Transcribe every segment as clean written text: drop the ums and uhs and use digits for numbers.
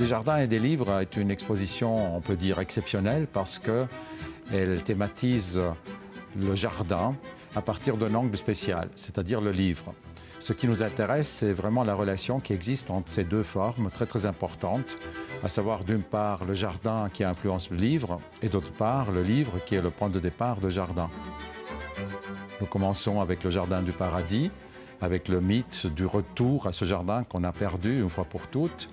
Des jardins et des livres est une exposition, on peut dire, exceptionnelle parce qu'elle thématise le jardin à partir d'un angle spécial, c'est-à-dire le livre. Ce qui nous intéresse, c'est vraiment la relation qui existe entre ces deux formes très très importantes, à savoir d'une part le jardin qui influence le livre et d'autre part le livre qui est le point de départ du jardin. Nous commençons avec le jardin du paradis, avec le mythe du retour à ce jardin qu'on a perdu une fois pour toutes.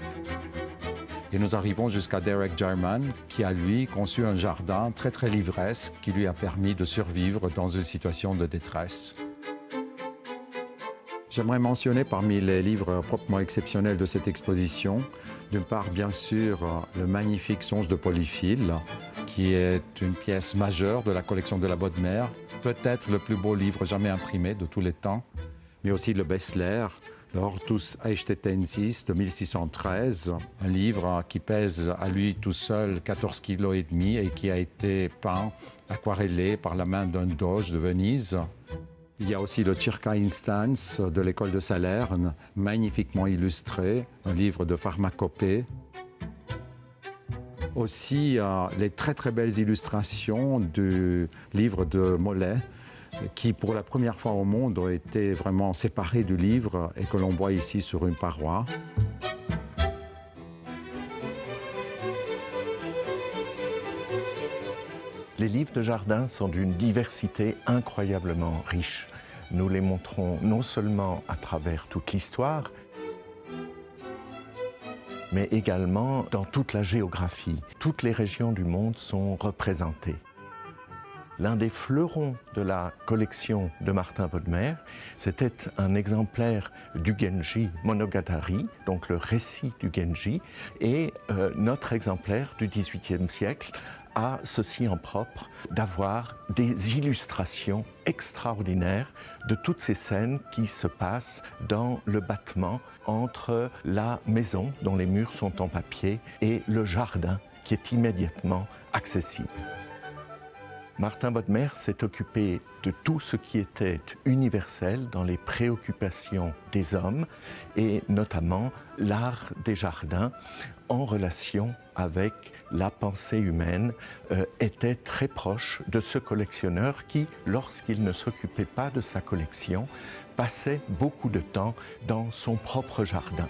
Et nous arrivons jusqu'à Derek Jarman, qui a, lui, conçu un jardin très très livresque qui lui a permis de survivre dans une situation de détresse. J'aimerais mentionner parmi les livres proprement exceptionnels de cette exposition, d'une part, bien sûr, le magnifique Songe de Polyphile, qui est une pièce majeure de la collection de la Bodmer, peut-être le plus beau livre jamais imprimé de tous les temps, mais aussi le Bessler, le Hortus Eichstättensis de 1613, un livre qui pèse à lui tout seul 14,5 kg et qui a été peint, aquarellé par la main d'un doge de Venise. Il y a aussi le Circa Instans de l'école de Salerne, magnifiquement illustré, un livre de pharmacopée. Aussi, les très très belles illustrations du livre de Mollet, qui pour la première fois au monde ont été vraiment séparés du livre et que l'on voit ici sur une paroi. Les livres de jardin sont d'une diversité incroyablement riche. Nous les montrons non seulement à travers toute l'histoire, mais également dans toute la géographie. Toutes les régions du monde sont représentées. L'un des fleurons de la collection de Martin Bodmer, c'était un exemplaire du Genji Monogatari, donc le récit du Genji, et notre exemplaire du XVIIIe siècle a ceci en propre d'avoir des illustrations extraordinaires de toutes ces scènes qui se passent dans le battement entre la maison, dont les murs sont en papier, et le jardin qui est immédiatement accessible. Martin Bodmer s'est occupé de tout ce qui était universel dans les préoccupations des hommes et notamment l'art des jardins en relation avec la pensée humaine était très proche de ce collectionneur qui, lorsqu'il ne s'occupait pas de sa collection, passait beaucoup de temps dans son propre jardin.